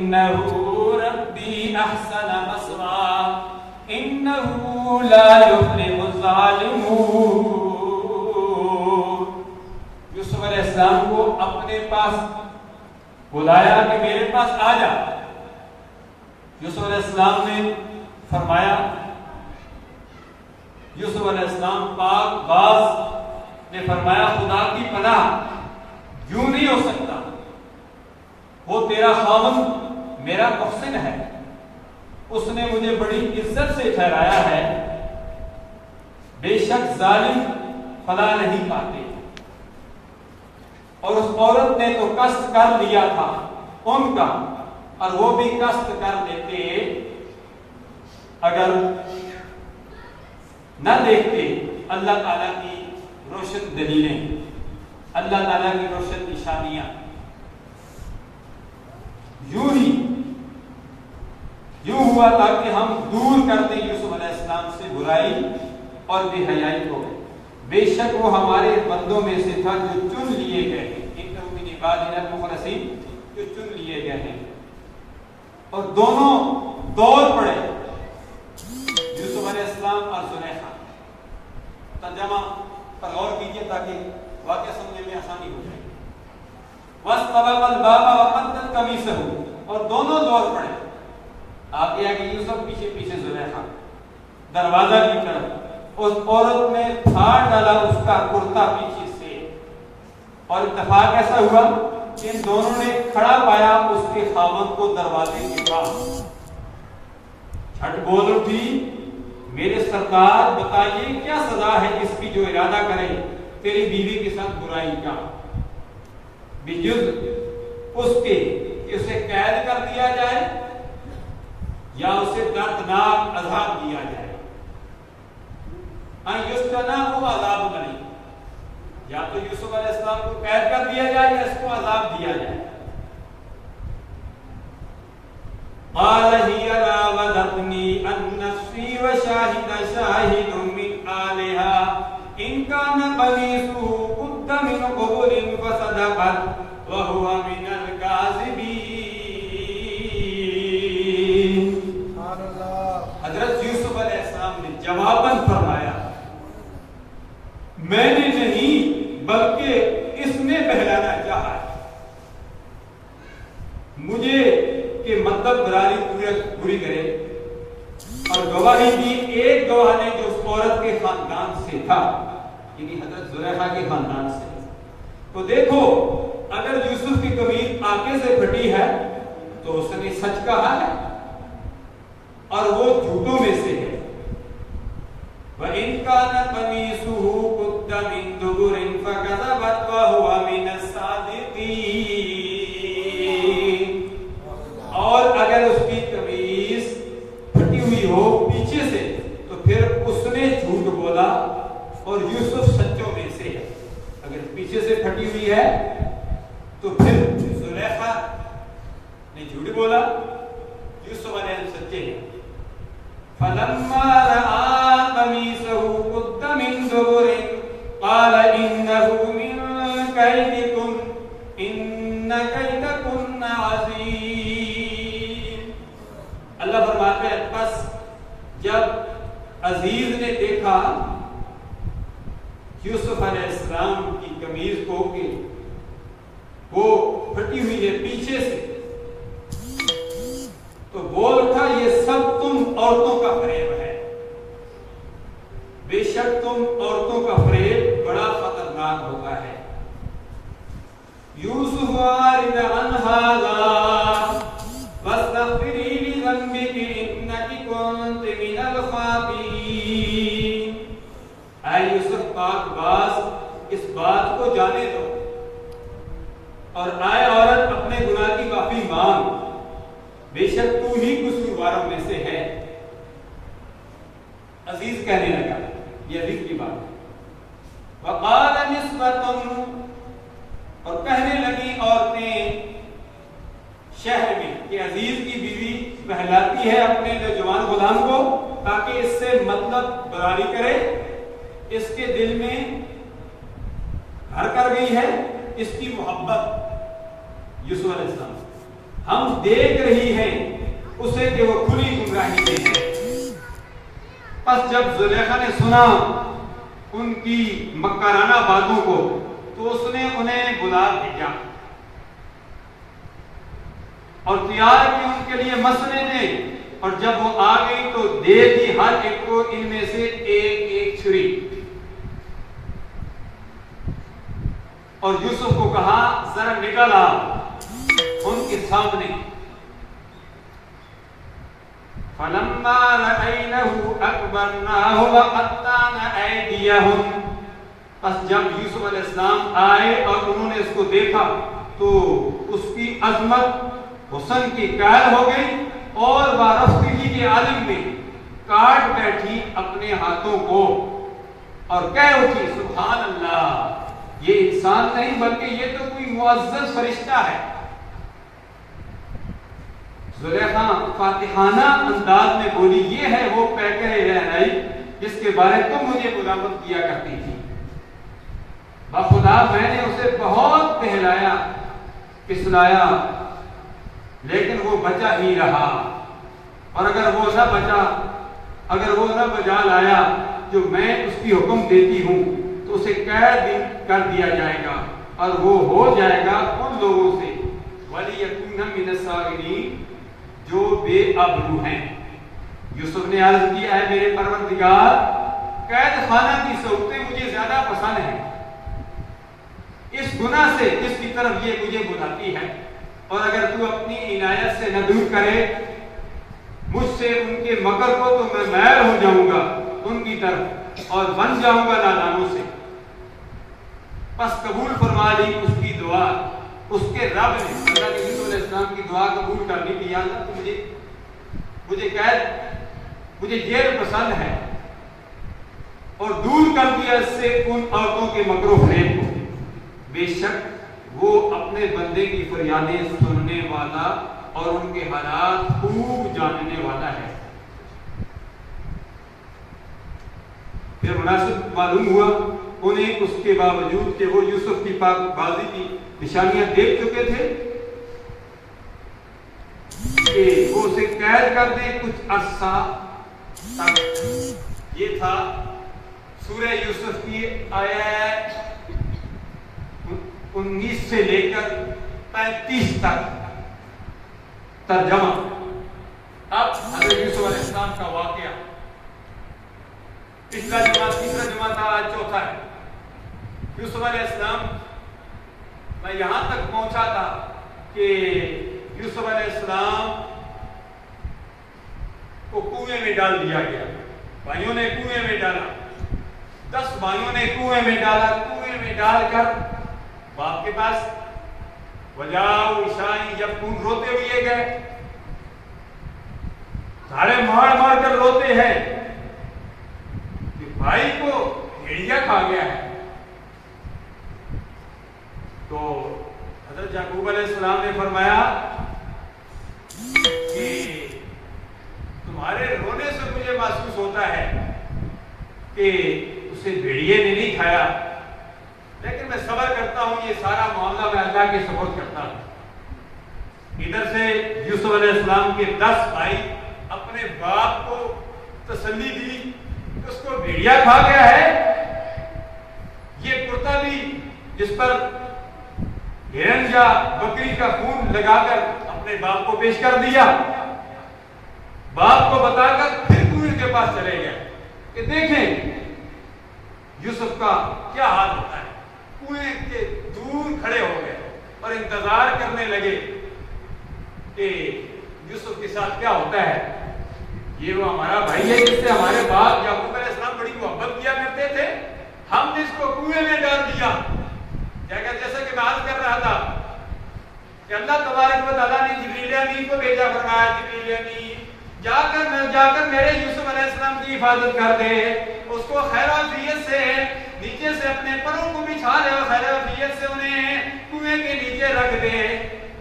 انه ربی احسن مثواي انه لا يفلح الظالمون. یوسف علیہ السلام کو اپنے پاس بلایا کہ میرے پاس آ جا. یوسف علیہ السلام نے فرمایا, یوسف علیہ السلام پاک باز نے فرمایا خدا کی پناہ یوں نہیں ہو سکتا, وہ تیرا خاوند میرا محسن ہے, اس نے مجھے بڑی عزت سے ٹھہرایا ہے, بے شک ظالم فلاح نہیں پاتے. اور اس عورت نے تو قصد کر لیا تھا ان کا, اور وہ بھی قصد کر لیتے اگر نہ دیکھتے اللہ تعالیٰ کی روشن دلیلیں, اللہ تعالیٰ کی روشن نشانیاں. یوں ہوا تھا کہ ہم دور کر دیں یوسف علیہ السلام سے برائی اور بے حیائی کو. بے شک وہ ہمارے بندوں میں سے تھا جو چن لیے گئے ہیں, انہم من عبادنا المخلصین, جو چن لیے گئے ہیں. اور دونوں دوڑ پڑے, یوسف علیہ السلام اور زلیخا. ترجمہ پر غور کیجیے تاکہ واقعہ سمجھنے میں آسانی ہو جائے. واستبق الباب وقدت قمیصہ, اور دونوں دوڑ پڑے, آگے آگے یوسف پیچھے پیچھے زلیخا دروازہ کی طرف. اس عورت نے پھاڑ ڈالا اس کا کرتا پیچھے سے, اور اتفاق ایسا ہوا کہ ان دونوں نے کھڑا پایا اس کے خاوند کو دروازے کے پاس. جھٹ بول اٹھی, میرے سردار بتائیے کیا سزا ہے اس کی جو ارادہ کرے تیری بیوی کے ساتھ برائی کا, بجز اس کے کہ اسے قید کر دیا جائے یا اسے دردناک عذاب دیا جائے. عذاب بنی, یا تو یوسف علیہ السلام کو قید کر دیا جائے یا اس کو عذاب دیا جائے. قال هي راودتني عن نفسي وشاهد شاهد من أهلها إن كان قميصه قد من قبل فصدقت وهو من الكاذبين. حضرت یوسف علیہ السلام نے جواباً فرمایا, میں نے نہیں بلکہ اس نے بہلانا چاہا ہے مجھے کہ مطلب براری پوری کرے. اور گواہی دی ایک گواہ نے جو اس عورت کے خاندان سے تھا, یعنی حضرت زلیخا کے خاندان سے. تو دیکھو اگر یوسف کی قمیض آگے سے پھٹی ہے تو اس نے سچ کہا ہے اور وہ جھوٹوں میں سے ہے. وَإِن كَانَ قَمِيصُهُ قُدَّ مِن دُبُرٍ فَكَذَبَتْ وَهُوَ مِنَ الصَّادِقِينَ. اور اگر اس کی قمیص پھٹی ہوئی ہو پیچھے سے تو پھر اس نے جھوٹ بولا اور یوسف سچوں میں سے ہے. اگر پیچھے سے پھٹی ہوئی ہے تو پھر زلیخا نے جھوٹ بولا, یوسف علیہ السلام سچے ہیں. فَلَمَّا رَأَىٰ قَمِيصَهُ قُدَّ مِن دُبُرٍ قَالَ إِنَّهُ مِن كَيْدِكُنَّ إِنَّ كَيْدَكُنَّ عَظِيمٌ. اللہ فرماتے ہیں بس جب عزیز نے دیکھا یوسف علیہ السلام کی قمیض کو کہ وہ پھٹی ہوئی ہے پیچھے سے, تو بول اٹھا یہ سب تم عورتوں کا فریب ہے, بے شک تم عورتوں کا فریب بڑا خطرناک ہوتا ہے. یوسف عارض عن هذا واستغفری لذنبک انک کنت من الخاطئین. اے یوسف پاک باز اس بات کو جانے دو اور اے عورت اپنے گناہ کی معافی مانگ, بے شک تو ہی قصورواروں میں سے ہے. عزیز کہنے لگا, یہ عزیز کی بات ہے. وقال نسبۃ, اور کہنے لگی عورتیں شہر میں کہ عزیز کی بیوی بہلاتی ہے اپنے نوجوان غلام کو تاکہ اس سے مطلب براری کرے, اس کے دل میں گھر کر گئی ہے اس کی محبت یوسف علیہ السلام. ہم دیکھ رہی ہیں اسے کہ وہ کھلی گمراہی میں ہے۔ پس جب زلیخا نے سنا ان کی مکرانہ باتوں کو تو اس نے انہیں بلا بھیجا اور تیار کی ان کے لیے مسندیں، اور جب وہ آ گئی تو دے دی ہر ایک کو ان میں سے ایک ایک چھری، اور یوسف کو کہا ذرا نکل آ ان کے سامنے۔ فلما رأينه أكبرناه وقطعن أيديهم، پس جب یوسف علیہ السلام آئے اور انہوں نے اس کو دیکھا تو اس کی عظمت حسن کی قائل ہو گئی اور وارفتگی کے عالم میں کاٹ بیٹھی اپنے ہاتھوں کو اور کہہ اٹھی سبحان اللہ، یہ انسان نہیں بلکہ یہ تو کوئی معزز فرشتہ ہے۔ زلیخا فاتحانہ انداز میں بولی یہ ہے وہ پیکر رہنائی جس کے بارے تم مجھے ملامت کیا کرتی تھی۔ بخدا میں نے اسے بہت بہلایا پسلایا لیکن وہ بچا ہی رہا، اور اگر وہ نہ بجا لایا جو میں اس کی حکم دیتی ہوں تو اسے قید کر دیا جائے گا اور وہ ہو جائے گا ان لوگوں سے وَلِيَكُونَ مِنَ الصَّاغِرِينَ جو بے آبرو ہیں۔ یوسف نے عرض کی اے میرے پروردگار، قید خانہ کی صورتیں مجھے زیادہ پسند ہیں اس گناہ سے جس کی طرف یہ مجھے بلاتی ہے، اور اگر تو اپنی عنایت سے نہ دور کرے مجھ سے ان کے مکر کو تو میں میل ہو جاؤں گا ان کی طرف اور بن جاؤں گا نادانوں سے۔ پس قبول فرما لی اس کی دعا، اس کے رب نے اللہ کے رسول علیہ السلام کی دعا قبول کر لی کہ یا اللہ تو مجھے قید مجھے جیل پسند ہے، اور دور کر دیا اس سے ان عورتوں کے مکر و فریب کو۔ بے شک وہ اپنے بندے کی فریادیں سننے والا اور ان کے حالات خوب جاننے والا ہے۔ پھر مناسب معلوم ہوا انہیں اس کے باوجود کہ وہ یوسف کی پاک بازی کی نشانیاں دیکھ چکے تھے کہ وہ اسے قید کر دیں کچھ عرصہ تک۔ یہ تھا سورہ یوسف کی آیت 19 سے لے کر 35 تک ترجمہ۔ اب حضرت یوسف علیہ السلام کا واقعہ، پچھلا جمعہ تیسرا جمعہ تھا، آج چوتھا ہے۔ یوسف علیہ السلام میں یہاں تک پہنچا تھا کہ یوسف علیہ السلام کو کنویں میں ڈال دیا گیا، بھائیوں نے کنویں میں ڈالا، 10 بھائیوں نے کنویں میں ڈالا، کنویں میں ڈال کر باپ کے پاس وجاؤ عشائی جب خون روتے ہوئے گئے، سارے مار کر روتے ہیں کہ بھائی کو بھیڑیا کھا گیا ہے۔ تو حضرت یعقوب علیہ السلام نے فرمایا کہ تمہارے رونے سے مجھے محسوس ہوتا ہے کہ اسے بھیڑیے نے نہیں کھایا، لیکن میں صبر کرتا ہوں، یہ سارا معاملہ میں اللہ کے سپرد کرتا ہوں۔ ادھر سے یوسف علیہ السلام کے 10 بھائی اپنے باپ کو تسلی دی کہ اس کو بھیڑیا کھا گیا ہے۔ یہ کرتا بھی جس پر ہرن یا بکری کا خون لگا کر اپنے باپ کو پیش کر دیا، باپ کو بتا کر پھر کنویں کے پاس چلے گئے کہ دیکھیں یوسف کا کیا حال ہوتا ہے۔ کنویں کے دور کھڑے ہو گئے اور انتظار کرنے لگے کہ یوسف کے ساتھ کیا ہوتا ہے۔ یہ وہ ہمارا بھائی ہے جس سے ہمارے باپ یعقوب علیہ السلام بڑی محبت کیا کرتے تھے، ہم نے اس کو کنویں میں ڈال دیا۔ جیسا کہ میں عرض کر رہا تھا کہ اللہ تبارک و تعالیٰ نے جبریل امین کو بھیجا، فرمایا جبریل امین جا کر میرے یوسف علیہ السلام کی حفاظت کر دے، اس کو خیر و عافیت سے نیچے سے اپنے پروں کو بچھا دے اور خیر و عافیت سے انہیں کنویں کے نیچے رکھ دے۔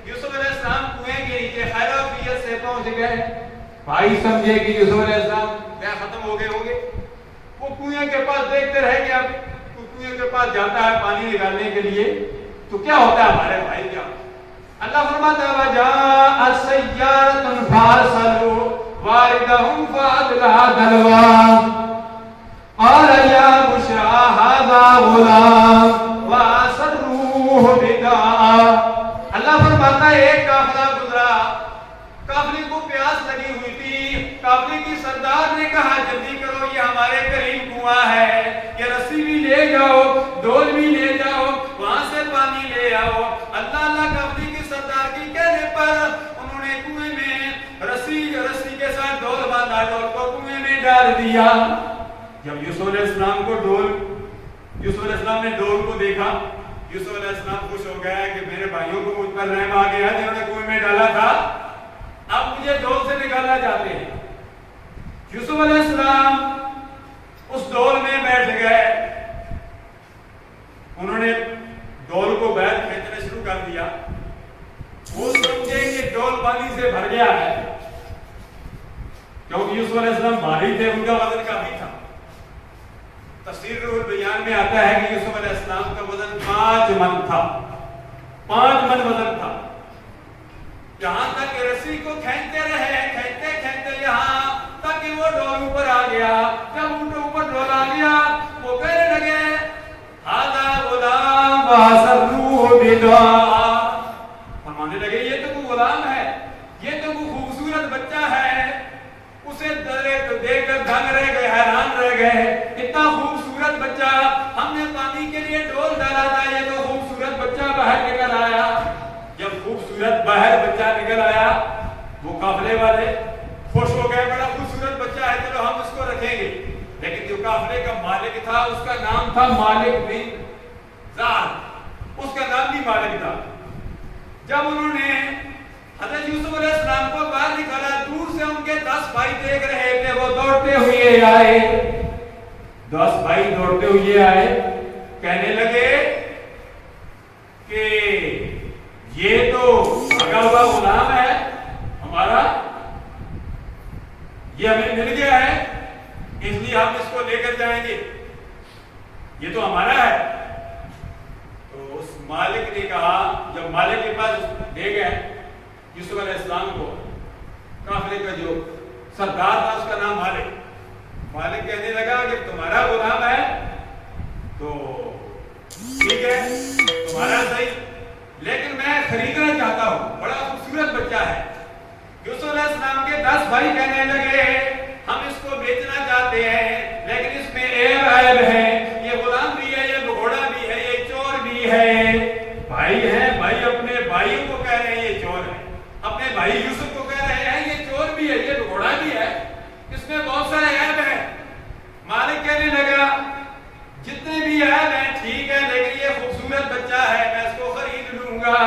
یوسف علیہ السلام کنویں کے نیچے خیر و عافیت سے پہنچ گئے۔ بھائی سمجھے کہ یوسف علیہ السلام کیا ختم ہو گئے ہوں گے، وہ کنویں کے پاس دیکھتے رہ گیا، کنویں کے پاس جاتا ہے پانی نکالنے کے لیے تو کیا ہوتا ہے ہمارے بھائی کیا اللہ فرماتا ہے وجاءت سیارۃ فارسلوا واردہم فادلى دلوا قال یا بشرى هذا غلام واسروه بداء. اللہ فرماتا ہے ایک قافلہ گزرا، قافلے کو پیاس لگی ہوئی تھی، قافلے کی سردار نے کہا جلدی کرو یہ ہمارے قریب کنواں ہے، یہ رسی بھی لے جاؤ، ڈول بھی لے جاؤ، وہاں سے پانی لے آؤ. اللہ قافلے کی سردار کی کہنے پر انہوں نے کنویں میں رسی کے ساتھ ڈول باندھا، ڈول کو کنویں میں ڈال دیا. جب یوسف علیہ السلام نے ڈول کو دیکھا، یوسف علیہ السلام خوش ہو گیا کہ میرے بھائیوں کو مجھ پر رحم آ گیا جنہوں نے کنویں میں ڈالا تھا، اب مجھے ڈول سے نکالنا چاہتے ہیں. یوسف علیہ السلام اس ڈول میں بیٹھ گئے، انہوں نے ڈول کو بیٹھ کھینچنا شروع کر دیا. وہ سمجھے کہ ڈول پانی سے بھر گیا ہے، کیونکہ یوسف علیہ السلام بھاری تھے، ان کا وزن کافی تھا. تفسیر روح البیان میں آتا ہے کہ یوسف علیہ السلام کا وزن 5 من تھا، 5 من وزن تھا. جہاں تک رسی کو کھینچتے رہے، کھینچتے یہاں تک کہ وہ ڈول اوپر آ گیا. جب اوپر ڈول آ گیا وہ کہنے لگے هذا غلام واسروه بداء، فرمانے لگے یہ تو وہ غلام ہے، یہ تو وہ خوبصورت بچہ ہے. اسے دیکھ کر دنگ رہ گئے، حیران رہ گئے، اتنا خوبصورت بچہ، ہم نے پانی کے لیے ڈول ڈالا تھا، یہ تو خوبصورت بچہ باہر نکل آیا. جب خوبصورت باہر بچہ نکل آیا وہ قافلے والے خوش ہو گئے، بڑا خوبصورت بچہ ہے، چلو ہم اس کو رکھیں گے. لیکن جو قافلے کا مالک تھا اس کا نام تھا مالک بن زاد، اس کا نام بھی مالک تھا. جب انہوں نے حضرت یوسف علیہ السلام کو باہر نکالا، دور سے ان کے 10 بھائی دیکھ رہے تھے. وہ دوڑتے ہوئے آئے، 10 بھائی دوڑتے ہوئے آئے، کہنے لگے کہ یہ تو بھاگا ہوا غلام ہے ہمارا، یہ ہمیں مل گیا ہے، اس لیے ہم اس کو لے کر جائیں گے، یہ تو ہمارا ہے. تو اس مالک نے کہا، جب مالک کے پاس لے گئے یوسف علیہ السلام کو، قافلے کا جو سردار تھا اس کا نام مالک کہنے لگا کہ تمہارا غلام ہے تو ٹھیک ہے تمہارا صحیح، لیکن میں خریدنا چاہتا ہوں، بڑا خوبصورت بچہ ہے. یوسف علیہ السلام کے 10 بھائی کہنے لگے ہم اس کو بیچنا چاہتے ہیں، لیکن اس میں عیب ہے، یہ غلام بھی ہے، یہ بگوڑا بھی ہے، یہ چور بھی ہے. بھائی ہیں، بھائی اپنے بھائیوں کو کہہ رہے ہیں یہ چور ہے، اپنے بھائی یوسف کو کہہ رہے ہیں یہ چور بھی ہے، یہ بگوڑا بھی ہے، اس میں بہت سارے عیب ہیں. مالک کہنے لگا جتنے بھی عیب ہیں ٹھیک ہے، لیکن یہ خوبصورت بچہ ہے، میں اس کو خرید لوں گا،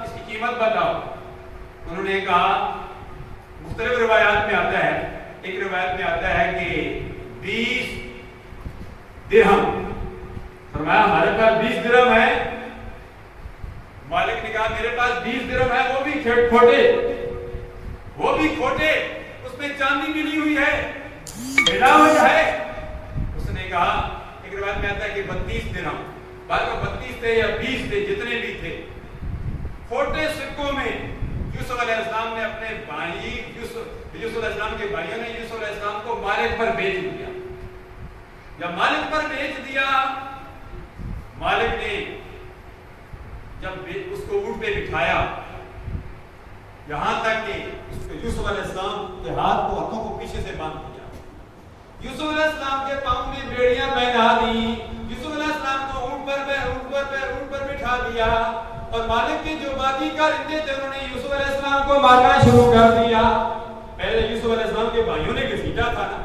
اس کی قیمت بتاؤ. انہوں نے کہا، مختلف روایات میں آتا ہے، ایک روایت میں آتا ہے کہ 20 درہم، فرمایا ہمارے پاس 20 درہم ہے. مالک نے کہا میرے پاس 20 درہم ہے، وہ بھی کھوٹے، اس میں چاندی ملی ہوئی ہے، ملاوٹ ہے. اس نے کہا، ایک روایت میں آتا ہے کہ 32 درہم، بعد میں 32 تھے یا 20 تھے، جتنے بھی تھے، کھوٹے سکوں میں یوسف علیہ السلام نے اپنے بھائی یوسف علیہ السلام کے بھائیوں نے یوسف علیہ السلام کو مالک پر بیچ دیا. جب مالک پر بیچ دیا، مالک نے جب اس کو اونٹ پہ بٹھایا، یہاں تک کہ یوسف علیہ السلام کے ہاتھوں کو پیچھے سے باندھ دیا، یوسف علیہ السلام کے پاؤں میں بیڑیاں پہنا دی، یوسف علیہ السلام کو اونٹ پر بٹھا دیا، اور مالک کے جو باقی کارندے تھے انہوں نے یوسف علیہ السلام کو مارنا شروع کر دیا. پہلے یوسف علیہ السلام کے بھائیوں نے گھسیٹا تھا نا،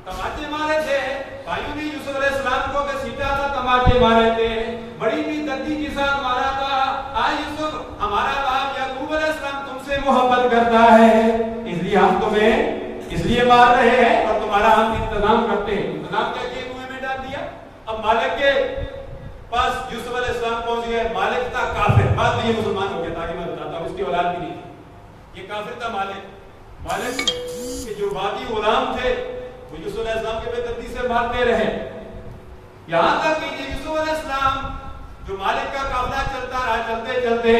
تماچے مارے تھے، بھائیوں نے یوسف علیہ السلام کو گھسیٹا تھا، تماچے مارے تھے، بڑی بھی دردی کے ساتھ مارا تھا. آج یوسف ہمارا باپ یعقوب علیہ السلام تم سے محبت کرتا ہے، اس لیے ہم تمہیں اس لیے مار رہے ہیں اور تمہارا ہم انتظام کرتے ہیں. انتظام کیا کیا کنویں میں ڈال دیا. اب مالک کے پاس یوسف علیہ السلام پہنچ گئے. مالک تھا کافر، بعد میں یہ مسلمان ہو گیا، تاکہ میں بتاتا ہوں اس کی اولاد بھی نہیں تھی، یہ کافر تھا. مالک کے جو باقی غلام تھے وہ یوسف علیہ السلام کے بے دردی سے مارتے رہے، یہاں تک کہ یوسف علیہ السلام جو جو مالک کا قافلہ چلتا رہا، چلتے چلتے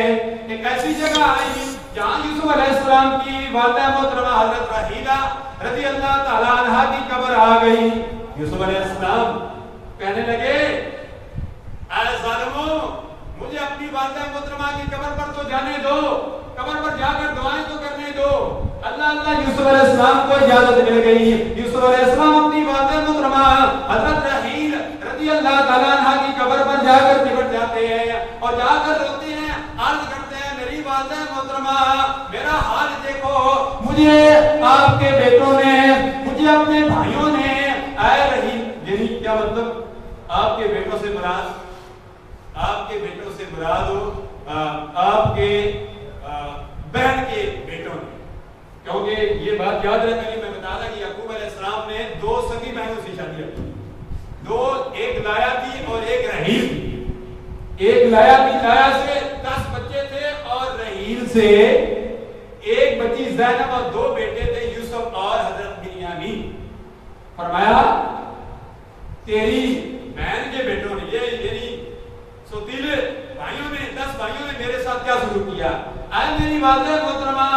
ایک ایسی جگہ آئی جہاں یوسف علیہ السلام کی والدہ محترمہ حضرت رحیلہ رضی اللہ تعالی عنہا کی قبر آ گئی۔ یوسف علیہ السلام کہنے لگے اے ظالموں، مجھے اپنی والدہ محترمہ کی قبر پر تو جانے دو، قبر پر جا کر دعائیں تو کرنے دو۔ اللہ یوسف علیہ السلام کو اجازت مل گئی۔ یوسف علیہ السلام اپنی والدہ محترمہ حضرت رحیل رضی اللہ تعالیٰ عنہ کی قبر پر جا کر نمٹ جاتے ہیں اور جا کر روتے ہیں، عرض کرتے ہیں میری والدہ محترمہ میرا حال دیکھو، مجھے آپ کے بیٹوں نے، مجھے اپنے بھائیوں نے، اے رحیل، یعنی کیا مطلب آپ کے بیٹوں سے مراد، آپ کے بیٹوں سے مراد ہو آپ کے بہن کے بیٹوں نے، کیونکہ یہ بات یاد رکھیں، میں بتا رہا کہ یعقوب علیہ السلام نے 2 سگی بہنوں سے شادی کی، 2، ایک لایا تھی اور ایک رحیل تھی۔ ایک لایا تھی، لایا سے 10 بچے تھے اور رحیل سے ایک بچی زینب اور 2 بیٹے تھے یوسف اور حضرت بنیامین۔ فرمایا تیری بہن کے بیٹوں نے، یہ یعنی سوتیلے بھائیوں نے، 10 بھائیوں نے میرے ساتھ کیا سلوک کیا؟ اے میری والدہ محترمہ،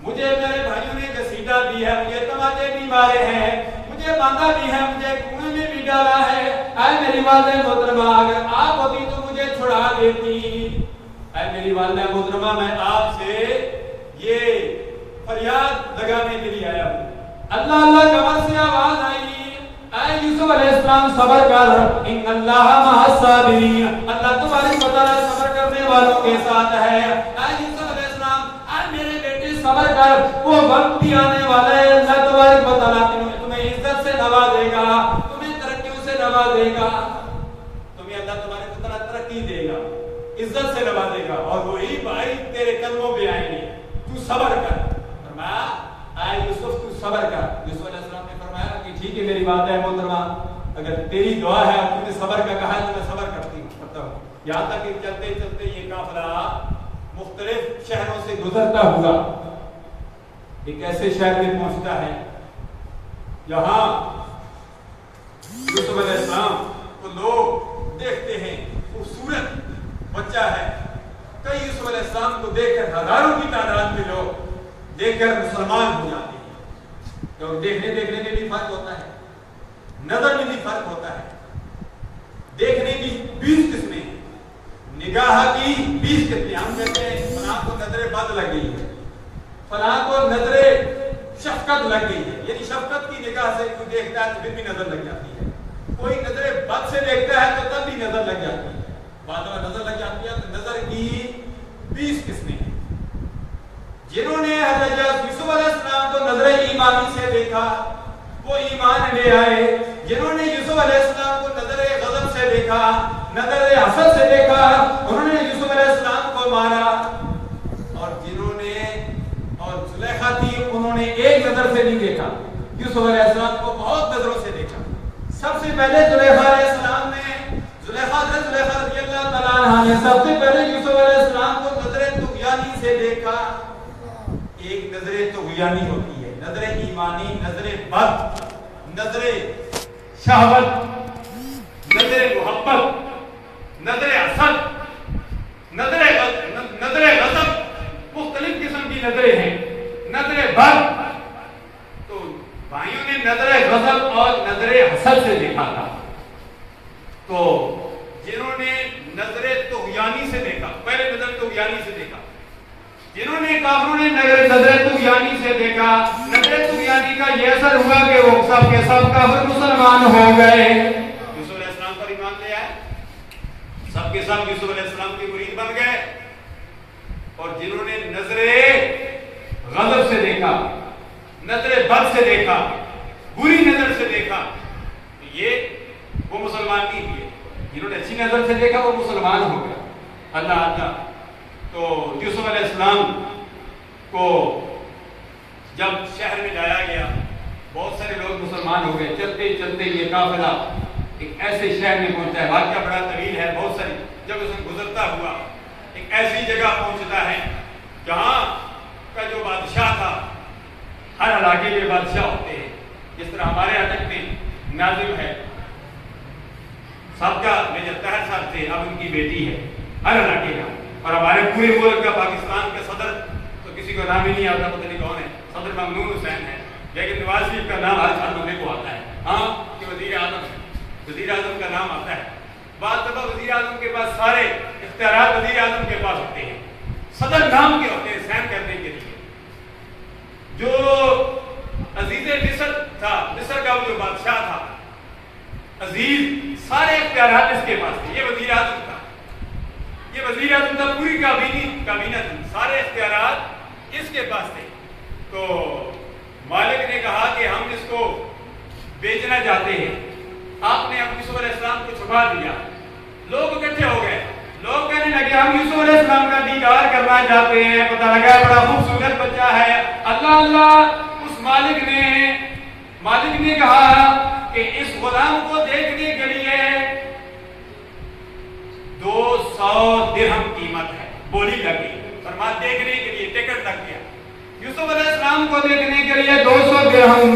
مجھے میرے بھائیوں نے گھسیٹا بھی ہے، مجھے تماچے بھی مارے ہیں، مجھے باندھا بھی ہے، مجھے کنویں میں بھی ڈالا ہے۔ اے میری والدہ محترمہ، اگر آپ ہوتی تو مجھے چھڑا دیتی۔ اے میری والدہ محترمہ، میں آپ سے یہ فریاد لگانے کے لیے آیا ہوں۔ اللہ قبر سے آواز آئی، اے یوسف علیہ السلام صبر کر، ان اللہ مع الصابرین، اللہ تبارک و تعالی صبر کرنے والوں کے ساتھ ہے۔ اے یوسف علیہ السلام، اے میرے بیٹے صبر کر، وہ وقت بھی آنے والا ہے، اللہ تبارک و تعالی تمہیں عزت سے نوازے گا، تمہیں ترقیوں سے نوازے گا، تمہیں اللہ تبارک و تعالی ترقی دے گا، عزت سے نوازے گا، اور وہی بھائی تیرے قدموں پہ آئیں گے، تو صبر کر۔ فرمایا اے یوسف تو صبر کر۔ یوسف علیہ السلام نے فرمایا کہ ٹھیک ہے میری والدہ محترمہ، اگر تیری دعا ہے اور تم نے صبر کا کہا ہے تو میں صبر کرتا ہوں۔ یہاں تک کہ چلتے چلتے یہ قافلہ مختلف شہروں سے گزرتا ہوا ایک ایسے شہر میں پہنچتا ہے جہاں یوسف علیہ السلام کو لوگ دیکھتے ہیں، خوبصورت بچہ ہے۔ کئی یوسف علیہ السلام کو دیکھ کر ہزاروں کی تعداد میں لوگ دیکھ کر مسلمان ہو جاتے ہیں، کیونکہ دیکھنے میں بھی فرق ہوتا ہے، نظر میں بھی فرق ہوتا ہے۔ دیکھنے کی 20 قسمیں ہیں، نگاہ کی 20 قسمیں۔ ہم کہتے ہیں فلاں کو نظر بد لگ گئی ہے، فلاں کو نظر شفقت لگ گئی ہے، یعنی شفقت کی نگاہ سے کوئی دیکھتا ہے تو پھر بھی نظر لگ جاتی ہے، کوئی نظر بد سے دیکھتا ہے تو تب بھی نظر لگ جاتی ہے، بعد میں نظر لگ جاتی ہے۔ تو نظر کی 20 قسمیں ہیں۔ جنہوں نے حضرت یوسف علیہ السلام کو نظر ایمانی سے دیکھا وہ ایمان لے آئے، جنہوں نے یوسف علیہ السلام کو نظر غضب سے دیکھا، نظر حسد سے دیکھا، انہوں نے یوسف علیہ السلام کو مارا، اور جنہوں نے، اور زلیخا تھی، انہوں نے ایک نظر سے نہیں دیکھا، یوسف علیہ السلام کو بہت نظروں سے دیکھا۔ سب سے پہلے زلیخا علیہ السلام نے، زلیخا رضی اللہ تعالیٰ عنہ نے سب سے پہلے یوسف علیہ السلام کو نظر طغیانی سے دیکھا۔ ایک نظر طغیانی ہوتی ہے، نظر ایمانی، نظر بد، نظر شہوت، نظر محبت، نظر حسد، نظر غضب، مختلف قسم کی نظریں ہیں۔ نظر بد تو بھائیوں نے نظر غضب اور نظر حسد سے دیکھا تھا، تو جنہوں نے نظر طغیانی سے دیکھا، پہلے نظر طغیانی سے دیکھا، جنہوں نے کافروں نے نظر طغیانی سے دیکھا، نظر طغیانی کا یہ اثر ہوا کہ وہ سب کے سب کافر مسلمان ہو گئے۔ یوسف علیہ السلام پر ایمان لے آئے، سب کے سب یوسف علیہ السلام کے مرید بن گئے، اور جنہوں نے نظر غضب سے دیکھا، نظر بد سے دیکھا، بری نظر سے دیکھا، تو یہ وہ مسلمان نہیں ہوئے۔ جنہوں نے اچھی نظر سے دیکھا وہ مسلمان ہو گیا۔ اللہ تو یوسف علیہ السلام کو جب شہر میں لایا گیا، بہت سارے لوگ مسلمان ہو گئے۔ چلتے چلتے یہ قافلہ ایک ایسے شہر میں پہنچتا ہے، واقعہ بڑا طویل ہے، بہت ساری، جب اس میں گزرتا ہوا ایک ایسی جگہ پہنچتا ہے جہاں کا جو بادشاہ تھا، ہر علاقے میں بادشاہ ہوتے ہیں، جس طرح ہمارے علاقے میں ناظم ہے، سابقہ میجر طاہر صاحب تھے، اب ان کی بیٹی ہے ہر علاقے کا، اور ہمارے پورے ملک کا پاکستان کا صدر تو کسی کو نام ہی نہیں آتا، پتہ نہیں کون ہے، صدر ممنون حسین ہے، لیکن نواز شریف کا نام ہر بندے کو آتا ہے، ہاں کہ وزیر اعظم ہے، وزیر اعظم کا نام آتا ہے۔ بعض دفعہ وزیر اعظم کے پاس سارے اختیارات وزیر اعظم کے پاس ہوتے ہیں، صدر نام کے ہوتے ہیں سائن کرنے کے لیے۔ جو عزیز مصر تھا، مصر کا وہ جو بادشاہ تھا عزیز، سارے اختیارات اس کے پاس تھے، یہ وزیر اعظم تھا، یہ وزیر اعظم تھا، پوری کابینہ تھی، سارے اختیارات اس کے پاس تھے۔ تو مالک نے کہا کہ ہم اس کو بیچنا چاہتے ہیں، آپ نے اب یوسف علیہ السلام کو چھپا دیا، لوگ اکٹھے ہو گئے، لوگ کہنے لگے ہم یوسف علیہ السلام کا دیدار کرنا چاہتے ہیں، پتہ لگا بڑا خوبصورت بچہ ہے، اللہ اللہ۔ اس مالک نے کہا کہ اس غلام کو دیکھنے کے لیے 200 درہم قیمت ہے، بولی لگ گئی، فرمایا دیکھنے کے لیے ٹکٹ لگ گیا، یوسف علیہ السلام کو دیکھنے کے لیے 200 درہم،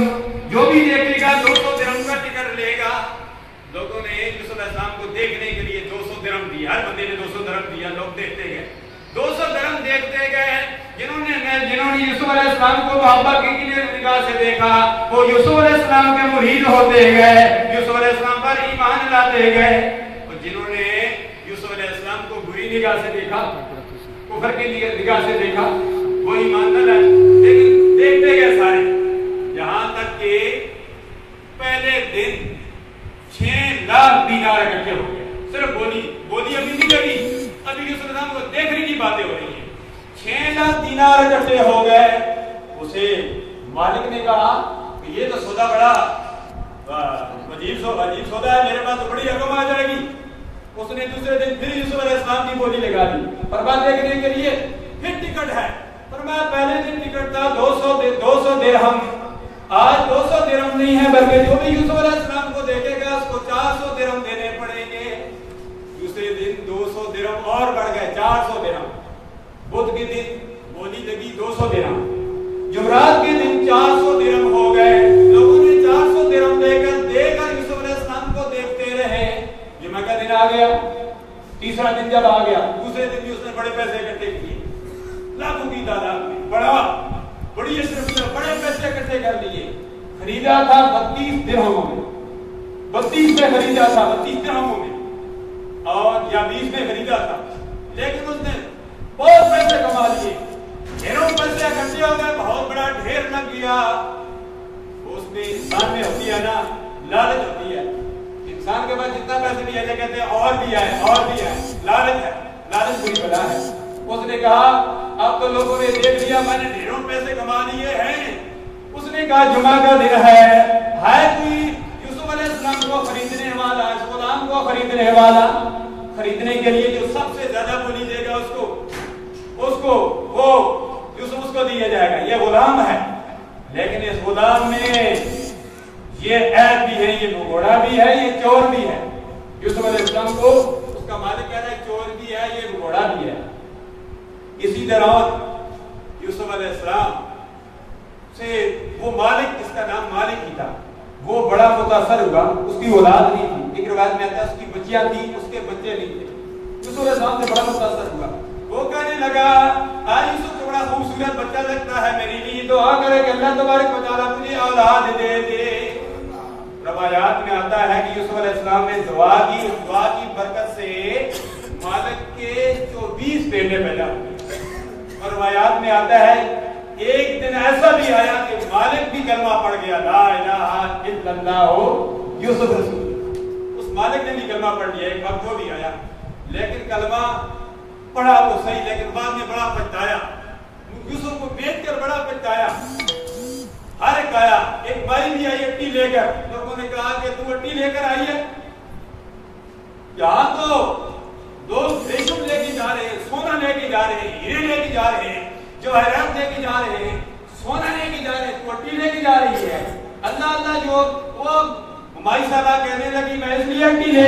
جو بھی دیکھے گا 200 درہم کا ٹکٹ لے گا۔ لوگوں نے یوسف علیہ السلام کو دیکھنے کے لیے 200 درہم دیا، ہر بندے نے 200 درہم دیا، لوگ دیکھتے گئے، 200 درہم دیکھتے گئے۔ جنہوں نے یوسف علیہ السلام کو محبت کی نگاہ سے دیکھا، وہ یوسف علیہ السلام کے مرید ہوتے گئے، یوسف علیہ السلام پر ایمان لاتے گئے، اور جنہوں نے یوسف علیہ السلام کو بری نگاہ سے دیکھا، کفر کی نگاہ سے دیکھا، وہ ایمان نہ لائے، لیکن دیکھتے گئے سارے، یہاں تک کہ پہلے دن 6 لاکھ دینار اکٹھے ہو گئے، صرف بولی ابھی نہیں لگی، ابھی یوسف علیہ السلام کو دیکھنے کی باتیں ہو رہی ہیں، 6 لاکھ دینار اکٹھے ہو گئے۔ اسے مالک نے کہا کہ یہ تو سودا بڑا عجیب سودا ہے، میرے پاس تو بڑی رقم آ جائے گی۔ اس نے دوسرے دن پھر یوسف علیہ السلام کی بولی لگا دی، اور بات دیکھنے کے لیے پھر ٹکٹ ہے، فرمایا پہلے دن ٹکٹ تھا 200 درہم، آج 200 درہم نہیں ہے، بلکہ جو بھی یوسف علیہ السلام کو دیکھے گا اس کو 400 درہم دینے پڑیں گے۔ دوسرے دن 200 درہم اور بڑھ گئے، 400 درہم، بدھ کے دن بولی لگی 200 درہم، جمعرات کے دن 400 درہم ہو گئے۔ لوگوں نے 400 درہم دے کر یوسف علیہ السلام کو دیکھتے رہے۔ جمعہ کا دن آ گیا، تیسرا دن جب آ گیا، دوسرے دن بھی اس نے بڑے پیسے اکٹھے کیے، لاکھوں کی تعداد میں، بڑی اشرفیت، بڑے پیسے اکٹھے کر لیے۔ خریدا تھا 32 درہموں میں، 32 میں خریدا تھا، 32 درہموں میں، اور یا 20 میں خریدا تھا، لیکن اس نے بہت پیسے کما لیے، ڈھیروں پیسے اکٹھے ہو گئے، بہت بڑا ڈھیر لگ گیا۔ اس میں انسان میں ہوتی ہے نا لالچ ہوتی ہے، انسان کے پاس جتنا پیسے بھی ہے کہتے ہیں اور بھی ہے، لالچ ہے، لالچ بری بلا ہے۔ اس نے کہا اب تو لوگوں نے دیکھ لیا میں نے ڈھیروں پیسے کما لیے ہیں۔ اس نے کہا جمعہ کا دن ہے کوئی یوسف علیہ السلام کو خریدنے والا، اس غلام کو خریدنے والا، خریدنے کے لیے جو سب سے زیادہ بولی دے گا اس کو وہ یوسف اس کو دیا جائے گا۔ یہ غلام ہے، لیکن اس غلام میں یہ عیب بھی ہے، یہ بھگوڑا بھی ہے، یہ چور بھی ہے۔ یوسف علیہ السلام کو اس کا مالک کہہ رہا ہے چور بھی ہے، یہ بھگوڑا بھی ہے۔ اسی طرح یوسف علیہ السلام سے وہ مالک، اس کا نام مالک ہی تھا، وہ بڑا متاثر ہوا، اس کی اولاد نہیں تھی، ایک روایت میں آتا ہے اس کی بچیاں تھیں، اس کے بچے نہیں تھے، یوسف علیہ السلام سے بڑا متاثر ہوا، وہ کہنے لگا یوسف تو بڑا خوبصورت بچہ لگتا ہے، میری لیے دعا کرے کہ اللہ تبارک و تعالیٰ مجھے اولاد دے دے۔ روایات میں آتا ہے کہ یوسف علیہ السلام نے دعا کی، اس دعا کی برکت سے مالک کے 24 بیٹے پیدا ہوئے، اور روایات میں آتا ہے ایک دن ایسا بھی آیا کہ مالک بھی کلمہ پڑھ گیا، لا الہ الا اللہ یوسف رسول، اس مالک نے بھی کلمہ پڑھ لیا، ایک وقت وہ بھی آیا، لیکن کلمہ پڑھا تو صحیح، لیکن بعد میں بڑا پچھتایا، یوسف کو بیچ کر بڑا پچھتایا۔ ہر ایک آیا، ایک مائی بھی آئی اٹی لے کر، لوگوں نے کہا کہ تو اٹی لے کر آئی ہے، یہاں تو لوگ ریشم لے کے جا رہے ہیں، سونا لے کے جا رہے ہیں، ہیرے لے کے جا رہے ہیں، جواہرات لے کے جا رہے ہیں، سونا لے کے جا رہے ہیں، اٹی لے کے جا رہی ہے۔ اللہ اللہ جو وہ مائی صاحبہ کہنے لگی میں اس لیے اٹی لے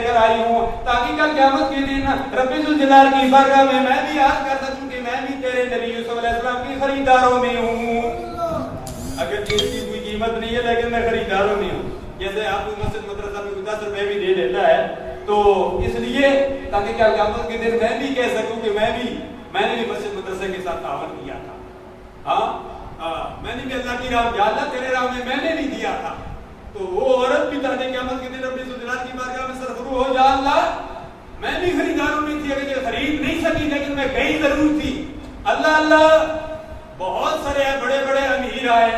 کر آئی ہوں تاکہ کل قیامت کے دن رب ذوالجلال کی بارگاہ میں بھی عرض کر سکوں کہ میں بھی تیرے نبی یوسف علیہ السلام کی خریداروں میں ہوں۔ اگر چیز کی کوئی قیمت نہیں ہے لیکن میں خریداروں میں ہوں۔ جیسے آپ کو مسجد مدرسہ میں 10 روپے بھی دے دیتا ہے تو اس لیے تاکہ کیا قیامت کے دن میں بھی کہہ سکوں کہ میں نے بھی مسجد مدرسے کے ساتھ تعاون کیا تھا. میں نے بھی اللہ کی راہ یا اللہ تیرے راہ میں نے بھی دیا تھا. تو وہ عورت بھی تاکہ قیامت کے دن اپنی ذوالجلال کی بارگاہ میں سرخرو ہو, یا اللہ میں بھی خریداروں میں تھی, اگر خرید نہیں سکی لیکن میں گئی ضرور تھی. اللہ بہت سارے بڑے بڑے امیر آئے,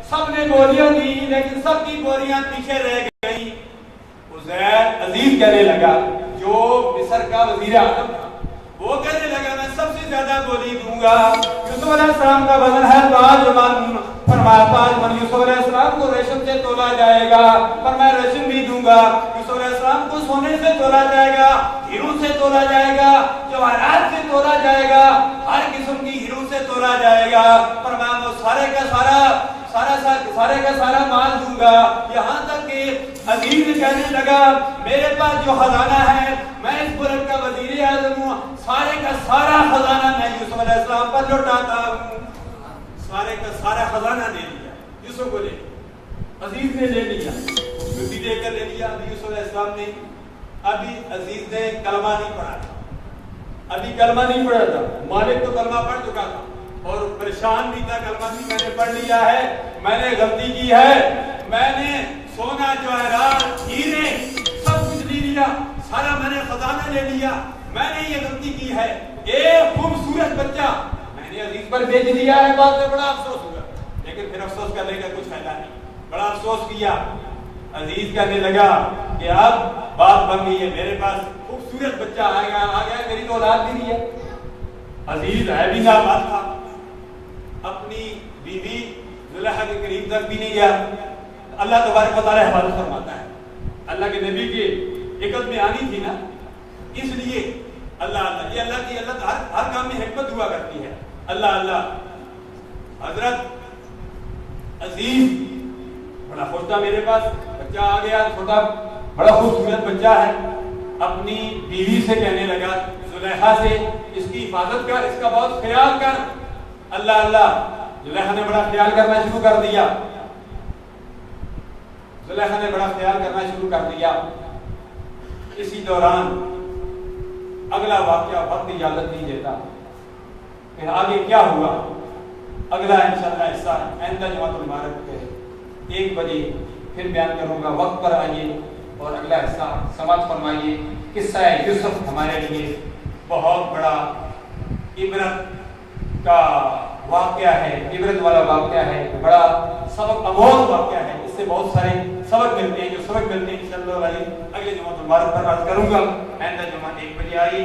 سب نے بوریاں دی لیکن سب کی بوریاں پیچھے رہ گئی. عزیر عزیز کہنے لگا جو مصر کا وزیر اعظم تھا, وہ کہنے لگا میں سب سے زیادہ بوری دوں گا. یوسف علیہ السلام کا وزن ہے 5 من, فرمایا 5 من. یوسف علیہ السلام کو ریشم سے تولا جائے گا, فرمایا ریشم بھی دوں گا. یوسف علیہ السلام کو سونے سے تولا جائے گا, ہیروں سے تولا جائے گا, جواہرات سے تولا جائے گا, ہر قسم کی ہیروں سے تولا جائے گا. فرمایا وہ سارے کا سارا مال دوں گا. یہاں تک کہ عزیز کہنے لگا میرے پاس جو خزانہ ہے, میں اس ملک کا وزیر اعظم ہوں, سارے کا سارا خزانہ میں یوسف علیہ السلام پر لوٹاتا ہوں. سارے کا سارا خزانہ دے دیا یوسف کو, عزیز نے لے لیا, بھی دے کر لے لیا. ابھی یوسف علیہ السلام نے ابھی عزیز نے کلمہ نہیں پڑھا تھا, مالک تو کلمہ پڑھ چکا تھا اور پریشان بھی تھا. کلمہ بھی میں نے پڑھ لیا ہے, میں نے غلطی کی ہے, میں نے سونا جواہرات ہیرے سب کچھ لے لیا, سارا میں نے خزانہ لے لیا, میں نے یہ غلطی کی ہے. ایک خوبصورت بچہ میں نے عزیز پر بیچ دیا ہے. بعد میں بڑا افسوس ہوا, لیکن پھر افسوس کرنے کا کچھ فائدہ نہیں, بڑا افسوس کیا. عزیز کہنے لگا کہ اب بات بن گئی ہے, میرے پاس خوبصورت بچہ آ گیا, میری تو اولاد بھی نہیں ہے. عزیز ہے بھی نابالغ تھا, اپنی بیوی زلیخا کے قریب تک بھی نہیں گیا. اللہ تبارک و تعالی حفاظت فرماتا ہے. اللہ کے نبی کی حکمت میں آنی تھی نا, اس لیے اللہ یہ اللہ کی ہر کام میں حکمت ہوا کرتی ہے. اللہ حضرت عزیز بڑا خوش تھا, میرے پاس بچہ آ گیا, چھوٹا بڑا خوبصورت بچہ ہے. اپنی بیوی سے کہنے لگا زلیخا سے اس کی حفاظت کر, اس کا بہت خیال کر. اللہ زلیخا نے بڑا خیال کرنا شروع کر دیا. اسی دوران اگلا واقعہ وقت اجازت نہیں دیتا, پھر آگے کیا ہوا اگلا انشاءاللہ حصہ آئندہ جمعۃ المبارک کے 1 بجے پھر بیان کروں گا. وقت پر آئیے اور اگلا حصہ سماعت فرمائیے. قصہ یوسف ہمارے لیے بہت بڑا عبرت کا واقعہ ہے, عبرت والا واقعہ ہے, بڑا سبق آموز واقعہ ہے. اس سے بہت سارے سبق ملتے ہیں, جو سبق ملتے ہیں انشاءاللہ اگلے جمعۃ المبارک پر عرض کروں گا. آئندہ جمعہ 1 بجے آئیے,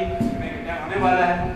ہونے والا ہے.